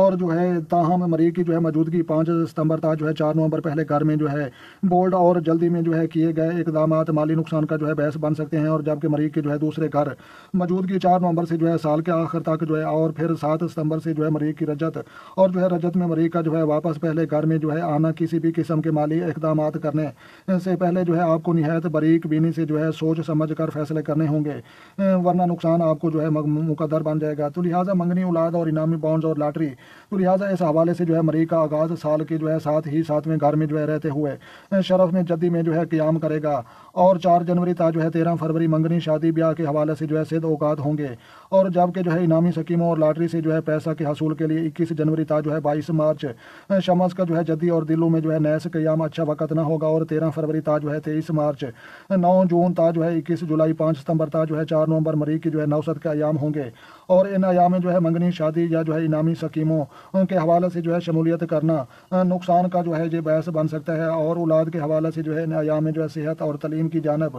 اور جو ہے تاہم مریخ کی جو ہے موجودگی 5 ستمبر تا جو ہے 4 نومبر پہلے گھر میں جو ہے بولڈ اور جلدی میں جو ہے کیے گئے اقدامات مالی نقصان کا جو ہے باعث بن سکتے ہیں، اور جبکہ مریخ کے جو ہے دوسرے گھر موجودگی 4 نومبر سے جو ہے سال کے آخر تک جو ہے، اور پھر 7 ستمبر سے جو ہے مریخ کی رجت، اور جو ہے رجت میں مریخ کا جو ہے واپس پہلے گھر میں جو ہے آنا کسی بھی قسم کے مالی اقدامات کرنے سے پہلے جو ہے آپ کو نہایت باریک بینی سے جو ہے سوچ سمجھ کر فیصلے کرنے ہوں گے، ورنہ نقصان آپ کو جو ہے مقدر بن جائے گا۔ تو لہٰذا منگنی اولاد اور انعامی بانڈز اور لاٹری، تو لہٰذا اس حوالے سے جو ہے مریخ کا آغاز سال کے جو ہے ساتھ ہی 7ویں گھر میں جو ہے رہتے ہوئے شرف میں جدی میں جو ہے قیام کرے گا، اور 4 جنوری تا جو ہے 13 فروری منگنی شادی بیاہ کے حوالے سے جو ہے صد اوقات ہوں گے، اور جبکہ جو ہے انعامی سکیموں اور لاٹری سے جو ہے پیسہ کے حصول کے لیے 21 جنوری تا جو ہے 22 مارچ شمس کا جو ہے جدی اور دلوں میں جو ہے نیس قیام اچھا وقت نہ ہوگا، اور 13 فروری تا جو ہے 23 مارچ 9 جون تا جو ہے 21 جولائی 5 ستمبر تا جو ہے 4 نومبر مریخ کی جو ہے نوسط کے ایام ہوں گے، اور ان ایام میں جو ہے منگنی شادی یا جو ہے انعامی سکیموں کے حوالے سے جو ہے شمولیت کرنا نقصان کا جو ہے یہ باعث بن سکتا ہے، اور اولاد کے حوالے سے جو ہے ان ایام میں جو ہے صحت اور تعلیم کی جانب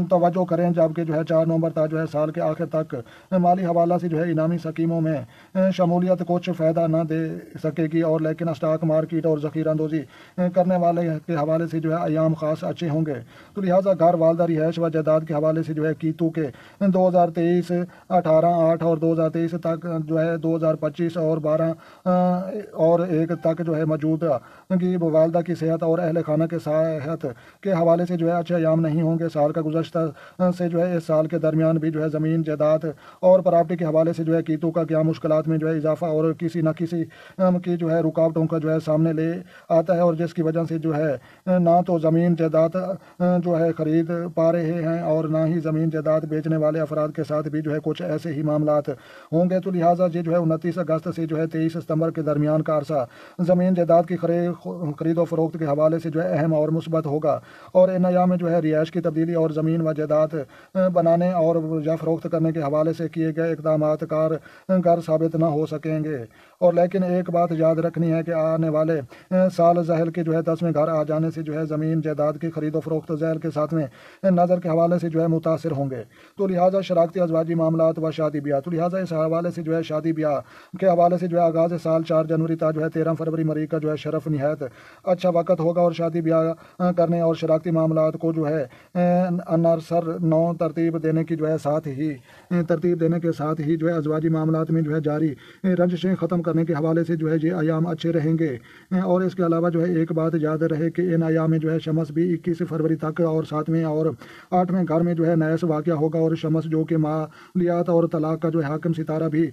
توجہ کریں، جبکہ جو ہے 4 نومبر تا جو ہے سال کے آخر تک مالی حوالہ سے جو ہے انعامی سکیموں میں شمولیت کچھ فائدہ نہ دے سکے گی، اور لیکن اسٹاک مارکیٹ اور ذخیرہ اندوزی کرنے والے کے حوالے سے جو ہے ایام خاص اچھے ہوں گے۔ تو لہٰذا گھر، والدہ، رہائش و جائیداد کے حوالے سے جو ہے کیتو کے 2023 18/8 اور 2023 تک جو ہے 2025 اور 12 اور 1 تک جو ہے موجودہ کی والدہ کی صحت اور اہل خانہ کے صحت کے حوالے سے جو ہے اچھے ایام نہیں ہوں گے۔ سال کا گزشتہ سے جو ہے اس سال کے درمیان بھی جو ہے زمین جائیداد اور پراپرٹی کے حوالے سے جو ہے کیتو کا قیام مشکلات میں جو ہے اضافہ اور کسی نہ کسی کی جو ہے رکاوٹوں کا جو ہے سامنے لے آتا ہے، اور جس کی وجہ سے جو ہے نہ تو زمین جائیداد جو ہے خرید پا رہے ہیں، اور نہ ہی زمین جائیداد بیچنے والے افراد کے ساتھ بھی جو ہے کچھ ایسے ہی معاملات ہوں گے۔ تو لہٰذا یہ جو ہے 29 اگست سے جو ہے 23 ستمبر کے درمیان کا عرصہ زمین جائیداد کی خرید و فروخت کے حوالے سے جو ہے اہم اور مثبت ہوگا، اور ان ایام میں جو ہے رہائش کی تبدیلی اور زمین و جائیداد بنانے اور یا فروخت کرنے کے حوالے سے کیے گئے اقدامات کارگر ثابت نہ ہو سکیں گے۔ اور لیکن ایک بات یاد رکھنی ہے کہ آنے والے سال ذہل کے جو ہے 10ویں گھر آ جانے سے جو ہے زمین جائیداد کی خرید و فروخت ذہل کے 7ویں نظر کے حوالے سے جو ہے متاثر ہوں گے۔ تو لہٰذا شراکتی ازواجی معاملات و شادی بیاہ، تو لہٰذا اس حوالے سے جو ہے شادی بیاہ کے حوالے سے جو ہے آغاز سال 4 جنوری تا جو ہے 13 فروری مریخ کا جو ہے شرف نہایت اچھا وقت ہوگا، اور شادی بیاہ کرنے اور شراکتی معاملات کو جو ہے انرسر نو ترتیب دینے کے ساتھ ہی جو ہے ازواجی معاملات میں جو ہے جاری رنجشیں ختم کرنے کے حوالے سے جو ہے یہ ایام اچھے رہیں گے۔ اور اس کے علاوہ جو ہے ایک بات یاد رہے کہ ان ایام میں جو ہے شمس بھی 21 فروری تک اور 7ویں اور 8ویں گھر میں جو ہے نیس واقع ہوگا، اور شمس جو کہ مالیات اور طلاق کا جو ہے حاکم ستارہ بھی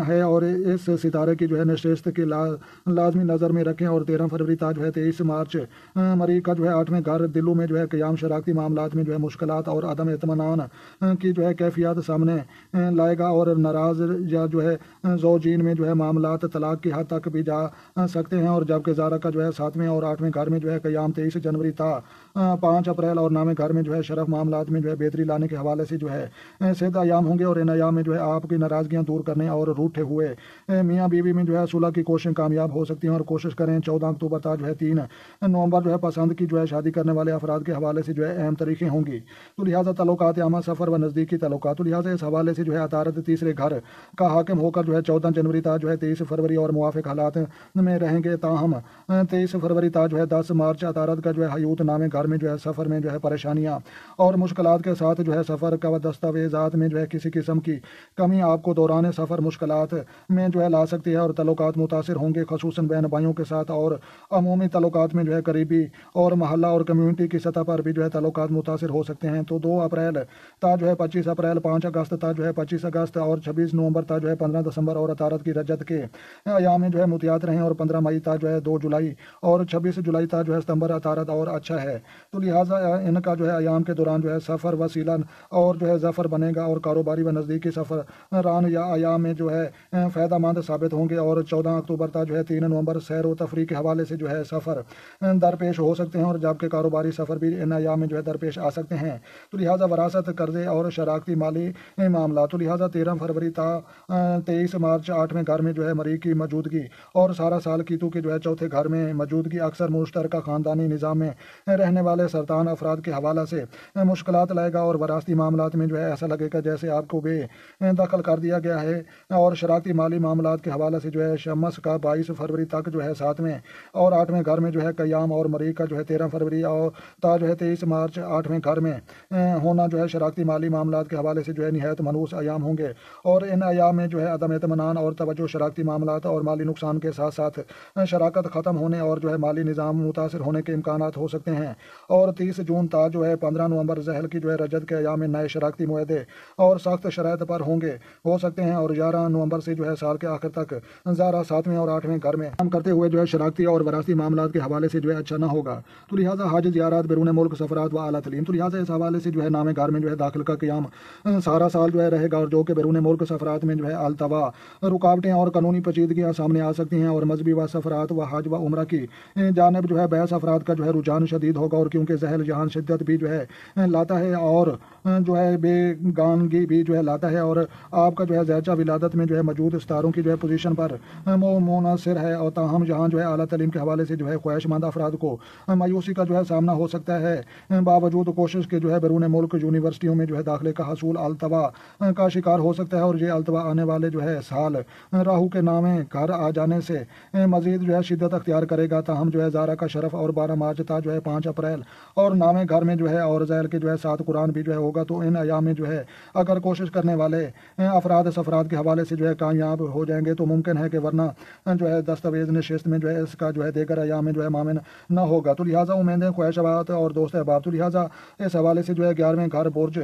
ہے، اور اس ستارے کی جو ہے نشست کے لازمی نظر میں رکھیں، اور 13 فروری تا جو ہے 23 مارچ مریخ کا جو ہے 8ویں گھر دلوں میں جو ہے قیام شراکتی معاملات میں جو ہے مشکلات اور عدم اطمینان کی جو ہے کیفیات سامنے لائے گا، اور ناراض یا جو ہے زوجین میں جو ہے معاملات طلاق کی حد تک بھی جا سکتے ہیں، اور جبکہ زارہ کا جو ہے 7ویں اور 8ویں گھر میں جو ہے قیام 23 جنوری تا 5 اپریل اور 9ویں گھر میں جو ہے شرف معاملات میں جو ہے بہتری لانے کے حوالے سے جو ہے صد ایام ہوں گے، اور ان ایام میں جو ہے آپ کی ناراضگیاں دور کرنے اور روٹھے ہوئے میاں بیوی میں جو ہے صلح کی کوششیں کامیاب ہو سکتی ہیں، اور کوشش کریں 14 اکتوبر تا جو ہے 3 نومبر جو ہے پسند کی جو ہے شادی کرنے والے افراد کے حوالے سے جو ہے اہم طریقیں ہوں گی۔ تو لہٰذا تعلقات عامہ، سفر و نزدیکی تعلقات، تو لہٰذا اس حوالے سے جو ہے عطارد تیسرے گھر کا حاکم ہو کر جو ہے 14 جنوری تا جو ہے 23 فروری اور موافق حالات میں رہیں گے، تاہم 23 فروری تا جو ہے 10 مارچ عطارد کا جو ہے حیوت نامے گھر میں جو ہے سفر میں جو ہے پریشانیاں اور مشکلات کے ساتھ جو ہے سفر کا دستاویزات میں جو ہے کسی قسم کی کمی آپ کو دوران سفر مشکلات میں جو ہے لا سکتی ہے، اور تعلقات متاثر ہوں گے، خصوصاً بہن بھائیوں کے ساتھ، اور عمومی تعلقات میں جو ہے قریبی اور محلہ اور کمیونٹی کی سطح پر بھی جو ہے تعلقات متاثر ہو سکتے ہیں۔ تو 2 اپریل تا جو ہے 25 اپریل، 5 اگست تا جو ہے 25 اگست اور 26 نومبر تا جو ہے 15 دسمبر اور عطارد کی رجت کے ایام میں جو ہے محتاط رہیں، اور 15 مئی تا جو ہے 2 جولائی اور 26 جولائی تا جو ہے ستمبر عطارد اور اچھا ہے۔ تو لہٰذا ان کا جو ہے ایام کے دوران جو ہے سفر وسیلہ اور جو ہے ظفر بنے گا، اور کاروباری و نزدیکی سفران یا ایام میں جو ہے فائدہ مند ثابت ہوں گے، اور 14 اکتوبر تا جو ہے 3 نومبر سیر و تفریح کے حوالے سے جو ہے سفر درپیش ہو سکتے ہیں، اور جبکہ کاروباری سفر بھی ان ایام میں جو ہے درپیش آ سکتے ہیں۔ تو لہٰذا وراثت، قرضے اور شراکتی مالی معاملات، تو لہٰذا 13 فروری تا 23 مارچ 8ویں گھر میں جو ہے مریخ کی موجودگی اور سارا سال کیتو کے جو ہے 4تھے گھر میں موجودگی اکثر مشترکہ خاندانی نظام میں رہنے والے سرطان افراد کے حوالہ سے مشکلات لائے گا، اور وراثتی معاملات میں جو ہے ایسا لگے گا جیسے آپ کو بے دخل کر دیا گیا ہے، اور شراکتی مالی معاملات کے حوالے سے جو ہے شمس کا 22 فروری تک جو ہے 7ویں اور 8ویں گھر میں جو ہے قیام اور مریخ کا جو ہے 13 فروری اور تا جو ہے 23 مارچ 8ویں گھر میں ہونا جو ہے شراکتی مالی معاملات کے حوالے سے جو ہے نہایت منحوس ایام ہوں گے، اور ان ایام میں جو ہے عدم اطمینان اور توجہ شراکتی معاملات اور مالی نقصان کے ساتھ ساتھ شراکت ختم ہونے اور جو ہے مالی نظام متاثر ہونے کے امکانات ہو سکتے ہیں۔ اور 30 جون تا جو ہے 15 نومبر ذیل کی جو ہے رجب کے ایام میں نئے شراکتی معاہدے اور سخت شرائط پر ہو سکتے ہیں، اور 11 نومبر سے جو ہے سال کے آخر تک زارا 7ویں اور 8ویں گھر میں کام کرتے ہوئے جو ہے شراکتی اور وراثتی معاملات کے حوالے سے جو ہے اچھا نہ ہوگا، تو لہٰذا حج زیارات بیرون ملک سفرات و اعلیٰ تعلیم، تو لہٰذا اس حوالے سے جو ہے نام گھر میں جو ہے داخل کا قیام سارا سال جو ہے رہے گا، اور جو کہ بیرون ملک سفرات میں جو ہے التوا رکاوٹیں اور قانونی پیچیدگیاں سامنے آ سکتی ہیں، اور مذہبی و سفرات و حج و عمرہ کی جانب جو ہے بعض افراد کا جو ہے رجحان شدید ہوگا، اور کیونکہ ذہل جہان شدت بھی جو ہے لاتا ہے اور جو ہے بے گانگی بھی جو ہے لاتا ہے، اور آپ کا جو ہے ذیچہ ولادت میں جو ہے موجود ستاروں کی جو ہے پوزیشن پر منحصر ہے، اور تاہم جہاں جو ہے اعلیٰ تعلیم کے حوالے سے جو ہے خواہش مند افراد کو مایوسی کا جو ہے سامنا ہو سکتا ہے، باوجود کوشش کے جو ہے بیرون ملک یونیورسٹیوں میں جو ہے داخلے کا حصول التوا کا شکار ہو سکتا ہے، اور یہ التوا آنے والے جو ہے سال راہو کے نام گھر آ جانے سے مزید جو ہے شدت اختیار کرے گا، تاہم جو ہے زارا کا شرف اور 12 مارچ تا جو ہے 5 اپریل اور نام گھر میں جو ہے اور ذیل کے جو ہے 7 قرآن بھی جو ہے ہوگا، تو ان ایام میں جو ہے اگر کوشش کرنے والے افراد سفرات کے حوالے سے جو ہے کامیاب ہو جائیں گے تو ممکن ہے کہ ورنہ جو ہے دستاویز نشست میں جو ہے اس کا جو ہے دیگر ایام میں جو ہے مامن نہ ہوگا، تو لہٰذا امیدیں خواہشات اور دوست احباب، تو لہٰذا اس حوالے سے جو ہے 11ویں گھر برج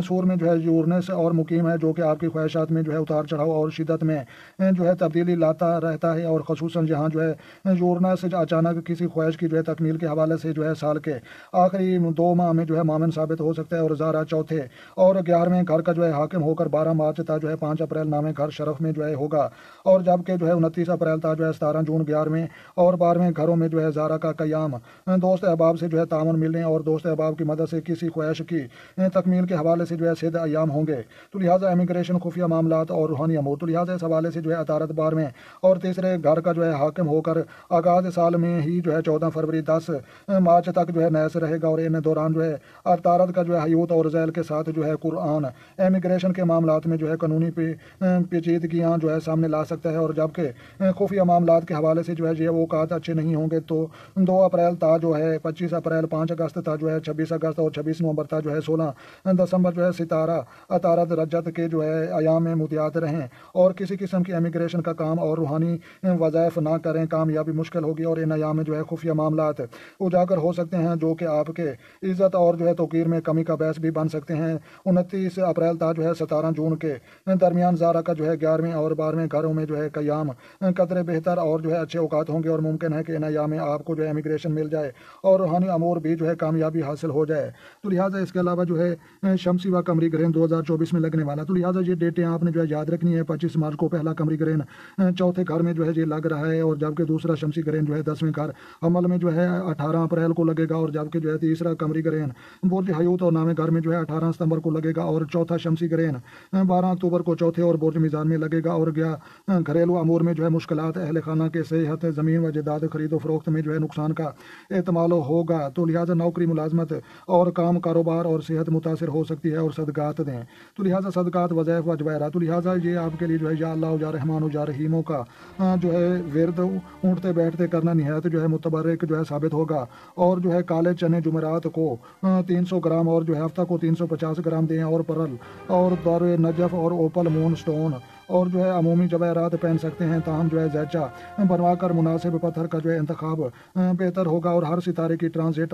سور میں جو ہے یورنس اور مقیم ہے، جو کہ آپ کی خواہشات میں جو ہے اتار چڑھاؤ اور شدت میں جو ہے تبدیلی لاتا رہتا ہے، اور خصوصاً جہاں جو ہے یورنس اچانک کسی خواہش کی جو ہے تکمیل کے حوالے سے جو ہے سال کے آخری 2 ماہ میں جو ہے مامن ثابت ہو سکتا ہے، اور زارا چوتھے اور 11ویں گھر کا جو ہے حاکم ہو کر 12 مارچ تا جو ہے 5 اپریل نام گھر شرف میں جو ہے ہوگا، اور جبکہ جو ہے 29 اپریل تا جو ہے 17 جون 11ویں اور 12ویں گھروں میں جو ہے زارا کا قیام دوست احباب سے جو ہے تعاون ملنے اور دوست احباب کی مدد سے کسی خواہش کی تکمیل کے حوالے سے جو ہے سید ایام ہوں گے، تو لہٰذا امیگریشن خفیہ معاملات اور روحانی امور، تو لہٰذا اس حوالے سے جو ہے عطارد 12ویں اور تیسرے گھر کا جو ہے حاکم ہو کر آغاز سال میں ہی جو ہے 14 فروری 10 مارچ تک جو ہے نیس رہے گا، اور ان دوران جو ہے عطارد کا جو ہے حیوت اور ذیل کے ساتھ جو ہے قرآن امیگریشن کے معاملات میں جو ہے قانونی پیچیدگیاں جو ہے سامنے لا سکتا ہے، اور جبکہ خفیہ معاملات کے حوالے سے جو ہے یہ اوقات اچھے نہیں ہوں گے، تو 2 اپریل تا جو ہے 25 اپریل 5 اگست تا جو ہے 26 اگست اور 26 نومبر تا جو ہے 16 دسمبر جو ہے ستارہ عطارد رجت کے جو ہے ایام میں متعدد رہیں، اور کسی قسم کی امیگریشن کا کام اور روحانی وظائف نہ کریں، کامیابی مشکل ہوگی، اور ان ایام میں جو ہے خفیہ معاملات اجاگر ہو سکتے ہیں جو کہ آپ کے عزت اور جو ہے توقیر میں کمی کا باعث بھی بن سکتے ہیں۔ 29 اپریل تا جو ہے 17 جون کے درمیان زارا کا جو ہے 11ویں اور 12ویں گھروں میں جو ہے قیام قدرے بہتر اور جو ہے اچھے اوقات ہوں گے، اور ممکن ہے کہ ان ایام میں آپ کو جو ہے امیگریشن مل جائے اور روحانی امور بھی جو ہے کامیابی حاصل ہو جائے، تو لہٰذا اس کے علاوہ جو ہے شمسی و قمری گرہن 2024 میں لگنے والا، تو لہٰذا یہ ڈیٹیں آپ نے جو ہے یاد رکھنی ہے۔ 25 مارچ کو پہلا قمری گرہن چوتھے گھر میں جو ہے یہ لگ رہا ہے، اور جبکہ دوسرا شمسی گرہن جو ہے 10ویں گھر عمل میں جو ہے 18 اپریل کو لگے گا، اور جبکہ جو ہے تیسرا قمری گرہن برج حیوت اور نام گھر میں جو ہے 18 ستمبر کو لگے گا، اور چوتھا شمسی گرہن 12 اکتوبر کو چوتھے اور برج میزان میں لگے گا، اور گھریلو امور میں جو ہے مشکلات، اہل خانہ کے صحت، زمین و جائیداد خرید و فروخت میں جو ہے نقصان کا احتمال ہوگا، تو لہٰذا نوکری ملازمت اور کام کاروبار اور صحت متاثر ہو سکتی ہے، اور صدقات دیں، تو لہٰذا صدقات وظائف و جواہرات، تو لہٰذا یہ آپ کے لیے جو ہے یا اللہ یا رحمان یا رحیموں کا جو ہے ورد اٹھتے بیٹھتے کرنا نہایت جو ہے متبرک جو ہے ثابت ہوگا، اور جو ہے کالے چنے جمعرات کو 300 گرام اور جو ہے ہفتہ کو 350 گرام دیں، اور پرل اور دور نجف اور اوپل مون سٹون اور جو ہے عمومی جواہرات پہن سکتے ہیں، تاہم جو ہے زیچہ بنوا کر مناسب پتھر کا جو ہے انتخاب بہتر ہوگا، اور ہر ستارے کی ٹرانزٹ